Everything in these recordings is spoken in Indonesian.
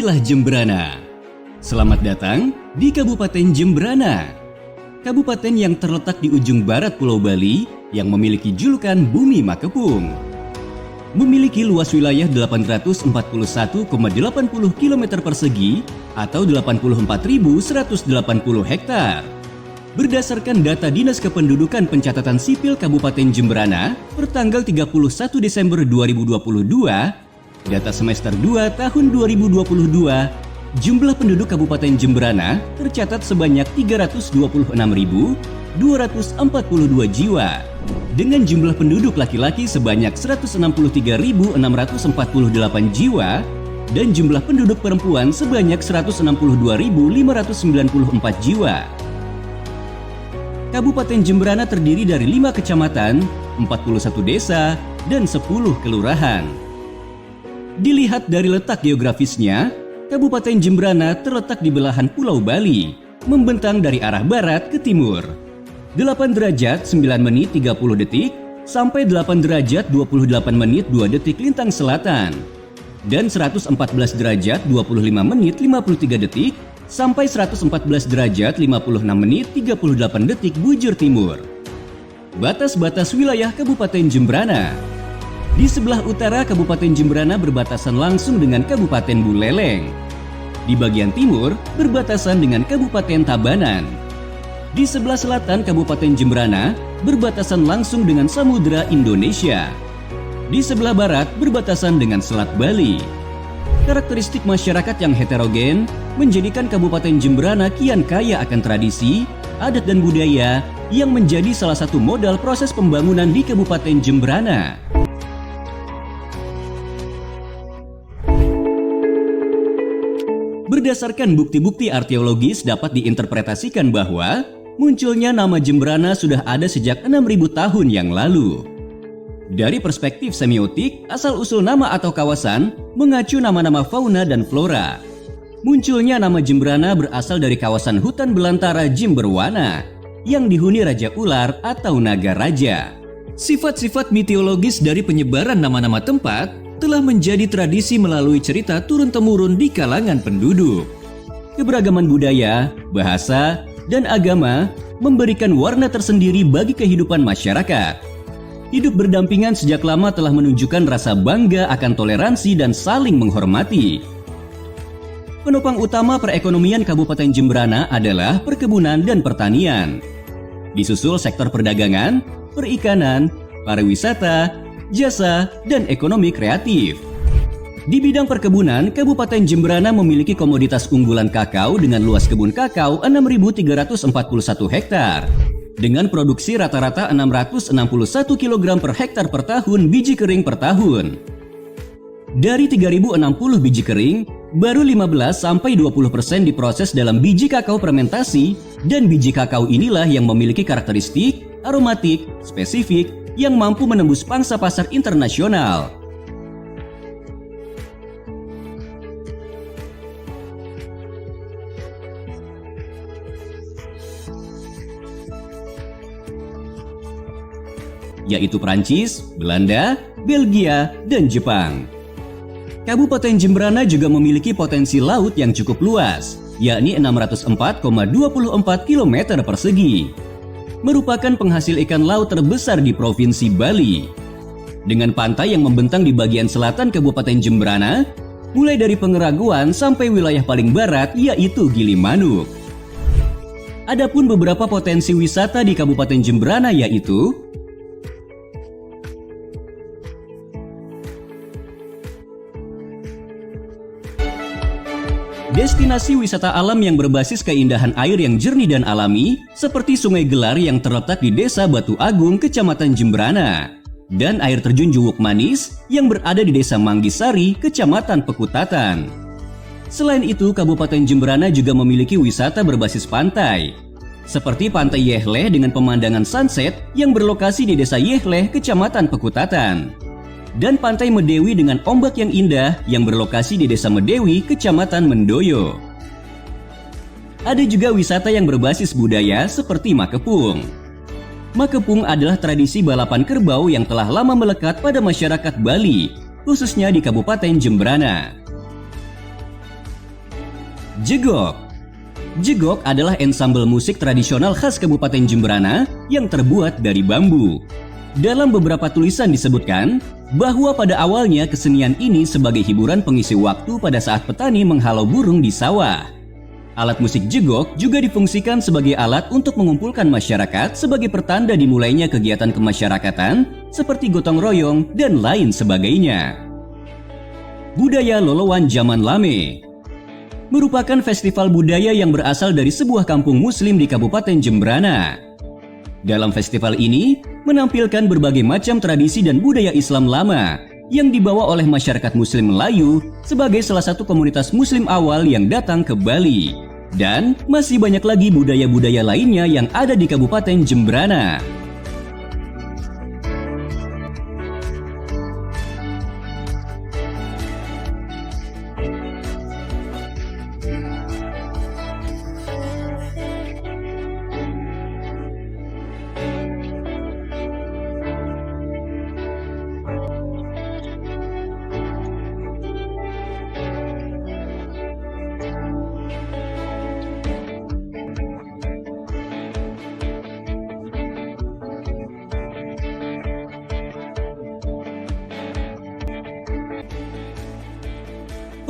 Inilah Jembrana. Selamat datang di Kabupaten Jembrana. Kabupaten yang terletak di ujung barat Pulau Bali yang memiliki julukan Bumi Makepung. Memiliki luas wilayah 841,80 km persegi atau 84.180 hektar. Berdasarkan data Dinas Kependudukan Pencatatan Sipil Kabupaten Jembrana per tanggal 31 Desember 2022, data semester 2 tahun 2022, jumlah penduduk Kabupaten Jembrana tercatat sebanyak 326.242 jiwa, dengan jumlah penduduk laki-laki sebanyak 163.648 jiwa dan jumlah penduduk perempuan sebanyak 162.594 jiwa. Kabupaten Jembrana terdiri dari 5 kecamatan, 41 desa, dan 10 kelurahan. Dilihat dari letak geografisnya, Kabupaten Jembrana terletak di belahan Pulau Bali, membentang dari arah barat ke timur. 8 derajat 9 menit 30 detik sampai 8 derajat 28 menit 2 detik lintang selatan. Dan 114 derajat 25 menit 53 detik sampai 114 derajat 56 menit 38 detik bujur timur. Batas-batas wilayah Kabupaten Jembrana. Di sebelah utara Kabupaten Jembrana berbatasan langsung dengan Kabupaten Buleleng. Di bagian timur berbatasan dengan Kabupaten Tabanan. Di sebelah selatan Kabupaten Jembrana berbatasan langsung dengan Samudra Indonesia. Di sebelah barat berbatasan dengan Selat Bali. Karakteristik masyarakat yang heterogen menjadikan Kabupaten Jembrana kian kaya akan tradisi, adat dan budaya yang menjadi salah satu modal proses pembangunan di Kabupaten Jembrana. Berdasarkan bukti-bukti arkeologis dapat diinterpretasikan bahwa munculnya nama Jembrana sudah ada sejak 6.000 tahun yang lalu. Dari perspektif semiotik, asal-usul nama atau kawasan mengacu nama-nama fauna dan flora. Munculnya nama Jembrana berasal dari kawasan hutan belantara Jimberwana yang dihuni Raja Ular atau Naga Raja. Sifat-sifat mitologis dari penyebaran nama-nama tempat telah menjadi tradisi melalui cerita turun-temurun di kalangan penduduk. Keberagaman budaya, bahasa, dan agama memberikan warna tersendiri bagi kehidupan masyarakat. Hidup berdampingan sejak lama telah menunjukkan rasa bangga akan toleransi dan saling menghormati. Penopang utama perekonomian Kabupaten Jembrana adalah perkebunan dan pertanian. Disusul sektor perdagangan, perikanan, pariwisata, jasa, dan ekonomi kreatif. Di bidang perkebunan, Kabupaten Jembrana memiliki komoditas unggulan kakao dengan luas kebun kakao 6.341 hektar. Dengan produksi rata-rata 661 kg per hektar per tahun biji kering per tahun. Dari 3.060 biji kering, baru 15-20% diproses dalam biji kakao fermentasi, dan biji kakao inilah yang memiliki karakteristik, aromatik, spesifik, yang mampu menembus pangsa pasar internasional. Yaitu Prancis, Belanda, Belgia, dan Jepang. Kabupaten Jembrana juga memiliki potensi laut yang cukup luas, yakni 604,24 km persegi. Merupakan penghasil ikan laut terbesar di Provinsi Bali. Dengan pantai yang membentang di bagian selatan Kabupaten Jembrana, mulai dari Pengeraguan sampai wilayah paling barat yaitu Gilimanuk. Adapun beberapa potensi wisata di Kabupaten Jembrana yaitu destinasi wisata alam yang berbasis keindahan air yang jernih dan alami, seperti Sungai Gelar yang terletak di Desa Batu Agung, Kecamatan Jembrana, dan air terjun Juwuk Manis yang berada di Desa Manggisari, Kecamatan Pekutatan. Selain itu, Kabupaten Jembrana juga memiliki wisata berbasis pantai, seperti Pantai Yehleh dengan pemandangan sunset yang berlokasi di Desa Yehleh, Kecamatan Pekutatan. Dan Pantai Medewi dengan ombak yang indah yang berlokasi di Desa Medewi, Kecamatan Mendoyo. Ada juga wisata yang berbasis budaya seperti Makepung. Makepung adalah tradisi balapan kerbau yang telah lama melekat pada masyarakat Bali, khususnya di Kabupaten Jembrana. Jegok. Jegok adalah ensambel musik tradisional khas Kabupaten Jemberana yang terbuat dari bambu. Dalam beberapa tulisan disebutkan bahwa pada awalnya kesenian ini sebagai hiburan pengisi waktu pada saat petani menghalau burung di sawah. Alat musik jegok juga difungsikan sebagai alat untuk mengumpulkan masyarakat sebagai pertanda dimulainya kegiatan kemasyarakatan seperti gotong royong dan lain sebagainya. Budaya Lolowan Zaman Lame merupakan festival budaya yang berasal dari sebuah kampung muslim di Kabupaten Jemberana. Dalam festival ini menampilkan berbagai macam tradisi dan budaya Islam lama yang dibawa oleh masyarakat muslim Melayu sebagai salah satu komunitas muslim awal yang datang ke Bali. Dan masih banyak lagi budaya-budaya lainnya yang ada di Kabupaten Jemberana.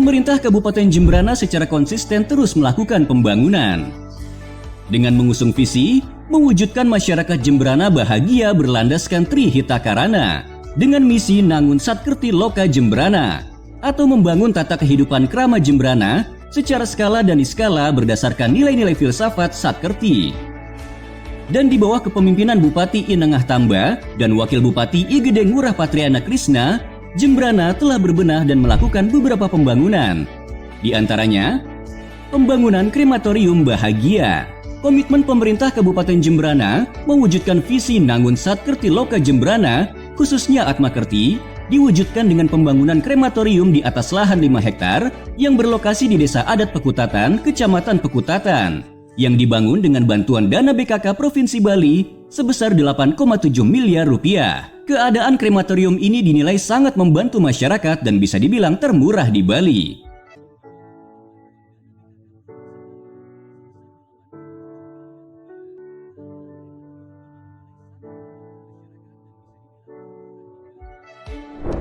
Pemerintah Kabupaten Jemberana secara konsisten terus melakukan pembangunan. Dengan mengusung visi, mewujudkan masyarakat Jemberana bahagia berlandaskan Tri Hita Karana dengan misi Nangun Satkerti Loka Jemberana atau membangun tata kehidupan krama Jemberana secara skala dan diskala berdasarkan nilai-nilai filsafat Satkerti. Dan di bawah kepemimpinan Bupati Inengah Tamba dan Wakil Bupati I Gede Ngurah Patriana Krisna, Jemberana telah berbenah dan melakukan beberapa pembangunan. Di antaranya, pembangunan krematorium bahagia. Komitmen pemerintah Kabupaten Jemberana mewujudkan visi Nangun Satkerti Loka Jemberana, khususnya Atmakerti, diwujudkan dengan pembangunan krematorium di atas lahan 5 hektar yang berlokasi di Desa Adat Pekutatan, Kecamatan Pekutatan, yang dibangun dengan bantuan dana BKK Provinsi Bali sebesar 8,7 miliar rupiah. Keadaan krematorium ini dinilai sangat membantu masyarakat dan bisa dibilang termurah di Bali.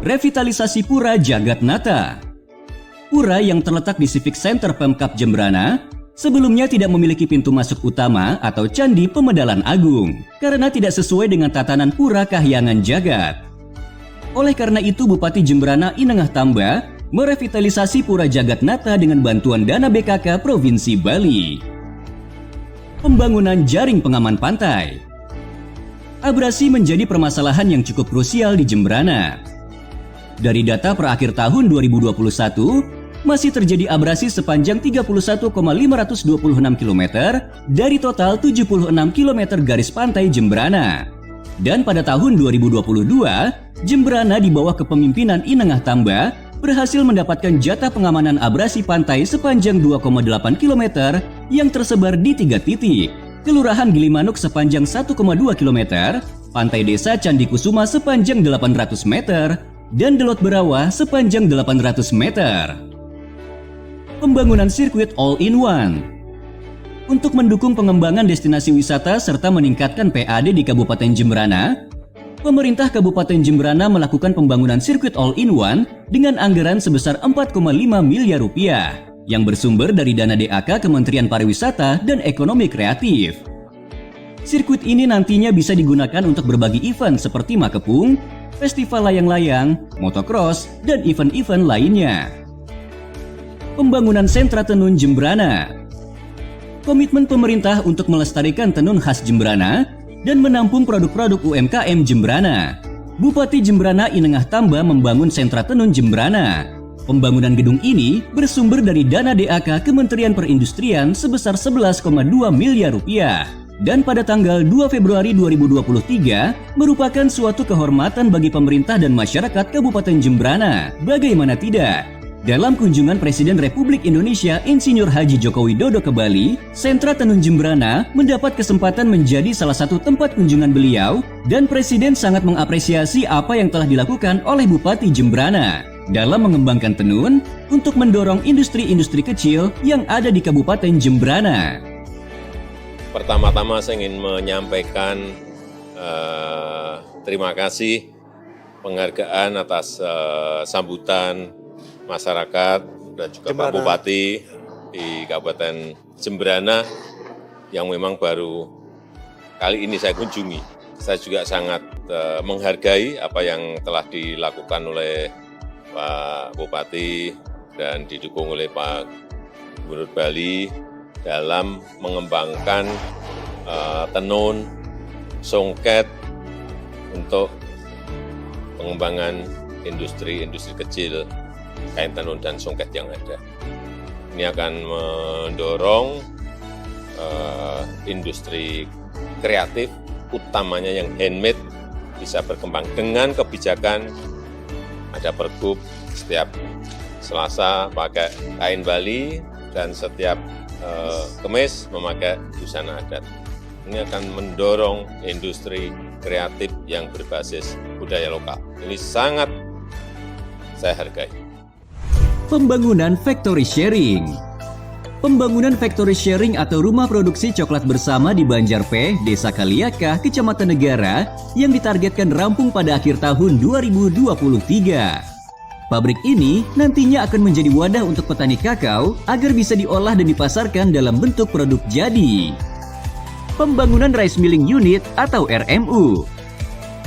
Revitalisasi Pura Jagatnata. Pura yang terletak di Civic Center Pemkab Jemberana sebelumnya tidak memiliki pintu masuk utama atau Candi Pemedalan Agung karena tidak sesuai dengan tatanan Pura Kahyangan Jagat. Oleh karena itu Bupati Jemberana Inengah Tamba merevitalisasi Pura Jagatnata dengan bantuan dana BKK Provinsi Bali. Pembangunan jaring pengaman pantai. Abrasi menjadi permasalahan yang cukup krusial di Jemberana. Dari data per akhir tahun 2021, masih terjadi abrasi sepanjang 31,526 km dari total 76 km garis pantai Jemberana. Dan pada tahun 2022, Jemberana di bawah kepemimpinan Inengah Tamba berhasil mendapatkan jatah pengamanan abrasi pantai sepanjang 2,8 km yang tersebar di 3 titik. Kelurahan Gilimanuk sepanjang 1,2 km, Pantai Desa Candi Kusuma sepanjang 800 meter, dan Delot Berawa sepanjang 800 meter. Pembangunan sirkuit all-in-one. Untuk mendukung pengembangan destinasi wisata serta meningkatkan PAD di Kabupaten Jemberana, pemerintah Kabupaten Jemberana melakukan pembangunan sirkuit all-in-one dengan anggaran sebesar 4,5 miliar rupiah yang bersumber dari dana DAK Kementerian Pariwisata dan Ekonomi Kreatif. Sirkuit ini nantinya bisa digunakan untuk berbagai event seperti makepung, festival layang-layang, motocross, dan event-event lainnya. Pembangunan sentra tenun Jemberana. Komitmen pemerintah untuk melestarikan tenun khas Jemberana dan menampung produk-produk UMKM Jemberana. Bupati Jemberana Inengah Tamba membangun sentra tenun Jemberana. Pembangunan gedung ini bersumber dari dana DAK Kementerian Perindustrian sebesar 11,2 miliar rupiah. Dan pada tanggal 2 Februari 2023 merupakan suatu kehormatan bagi pemerintah dan masyarakat Kabupaten Jemberana. Bagaimana tidak? Dalam kunjungan Presiden Republik Indonesia Insinyur Haji Joko Widodo ke Bali, Sentra Tenun Jemberana mendapat kesempatan menjadi salah satu tempat kunjungan beliau dan Presiden sangat mengapresiasi apa yang telah dilakukan oleh Bupati Jemberana. dalam mengembangkan tenun untuk mendorong industri-industri kecil yang ada di Kabupaten Jembrana. Pertama-tama saya ingin menyampaikan terima kasih penghargaan atas sambutan masyarakat dan juga Pak Bupati di Kabupaten Jembrana yang memang baru kali ini saya kunjungi. Saya juga sangat menghargai apa yang telah dilakukan oleh Pak Bupati dan didukung oleh Pak Gubernur Bali dalam mengembangkan tenun, songket untuk pengembangan industri-industri kecil kain tenun dan songket yang ada. Ini akan mendorong industri kreatif, utamanya yang handmade, bisa berkembang dengan kebijakan ada pergub setiap Selasa pakai kain Bali dan setiap Kemis memakai busana adat. Ini akan mendorong industri kreatif yang berbasis budaya lokal. Ini sangat saya hargai. Pembangunan factory sharing. Pembangunan factory sharing atau rumah produksi coklat bersama di Banjarpe, Desa Kaliaka, Kecamatan Negara yang ditargetkan rampung pada akhir tahun 2023. Pabrik ini nantinya akan menjadi wadah untuk petani kakao agar bisa diolah dan dipasarkan dalam bentuk produk jadi. Pembangunan Rice Milling Unit atau RMU.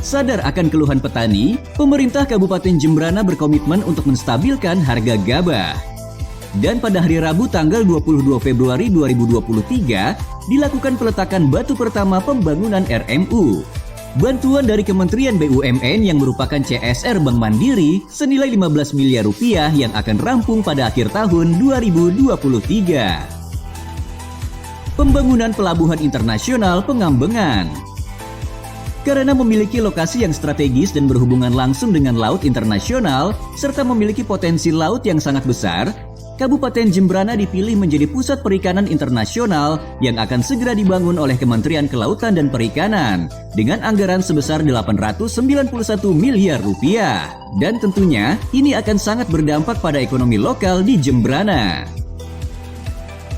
Sadar akan keluhan petani, pemerintah Kabupaten Jembrana berkomitmen untuk menstabilkan harga gabah. Dan pada hari Rabu tanggal 22 Februari 2023 dilakukan peletakan batu pertama pembangunan RMU. Bantuan dari Kementerian BUMN yang merupakan CSR Bank Mandiri senilai 15 miliar rupiah yang akan rampung pada akhir tahun 2023. Pembangunan Pelabuhan Internasional Pengambengan. Karena memiliki lokasi yang strategis dan berhubungan langsung dengan laut internasional serta memiliki potensi laut yang sangat besar, Kabupaten Jembrana dipilih menjadi pusat perikanan internasional yang akan segera dibangun oleh Kementerian Kelautan dan Perikanan dengan anggaran sebesar 891 miliar rupiah. Dan tentunya ini akan sangat berdampak pada ekonomi lokal di Jembrana.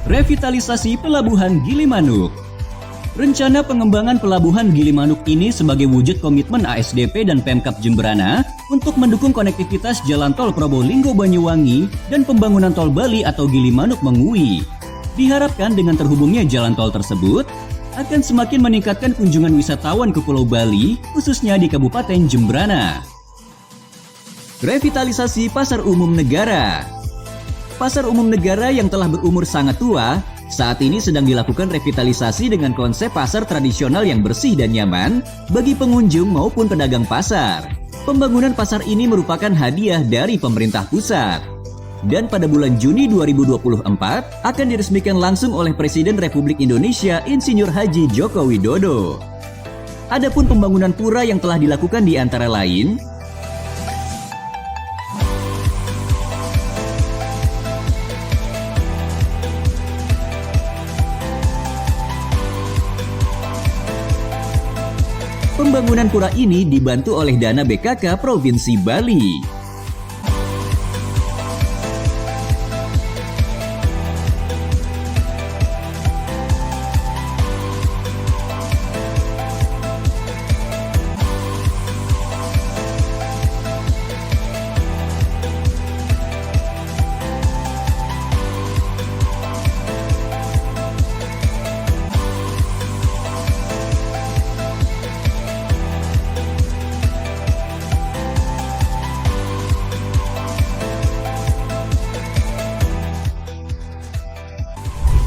Revitalisasi Pelabuhan Gilimanuk. Rencana pengembangan Pelabuhan Gilimanuk ini sebagai wujud komitmen ASDP dan Pemkab Jembrana untuk mendukung konektivitas Jalan Tol Probolinggo-Banyuwangi dan pembangunan Tol Bali atau Gilimanuk-Mengui. Diharapkan dengan terhubungnya jalan tol tersebut akan semakin meningkatkan kunjungan wisatawan ke Pulau Bali, khususnya di Kabupaten Jembrana. Revitalisasi Pasar Umum Negara. Pasar Umum Negara yang telah berumur sangat tua saat ini sedang dilakukan revitalisasi dengan konsep pasar tradisional yang bersih dan nyaman bagi pengunjung maupun pedagang pasar. Pembangunan pasar ini merupakan hadiah dari pemerintah pusat. Dan pada bulan Juni 2024 akan diresmikan langsung oleh Presiden Republik Indonesia Insinyur Haji Joko Widodo. Adapun pembangunan pura yang telah dilakukan di antara lain pembangunan pura ini dibantu oleh dana BKK Provinsi Bali.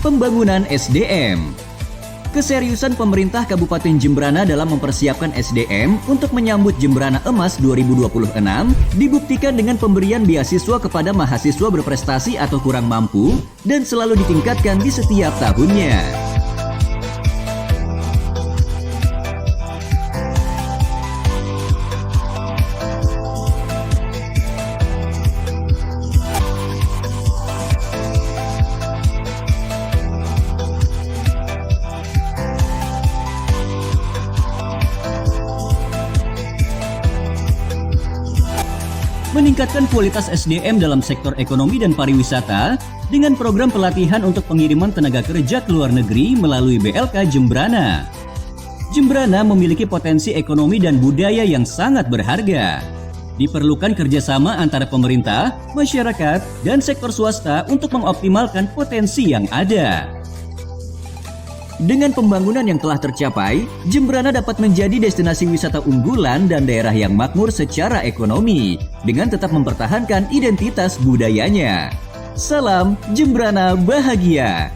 Pembangunan SDM. Keseriusan pemerintah Kabupaten Jembrana dalam mempersiapkan SDM untuk menyambut Jembrana Emas 2026 dibuktikan dengan pemberian beasiswa kepada mahasiswa berprestasi atau kurang mampu dan selalu ditingkatkan di setiap tahunnya. meningkatkan kualitas SDM dalam sektor ekonomi dan pariwisata dengan program pelatihan untuk pengiriman tenaga kerja ke luar negeri melalui BLK Jembrana. Jembrana memiliki potensi ekonomi dan budaya yang sangat berharga. Diperlukan kerjasama antara pemerintah, masyarakat, dan sektor swasta untuk mengoptimalkan potensi yang ada. Dengan pembangunan yang telah tercapai, Jembrana dapat menjadi destinasi wisata unggulan dan daerah yang makmur secara ekonomi, dengan tetap mempertahankan identitas budayanya. Salam Jembrana bahagia.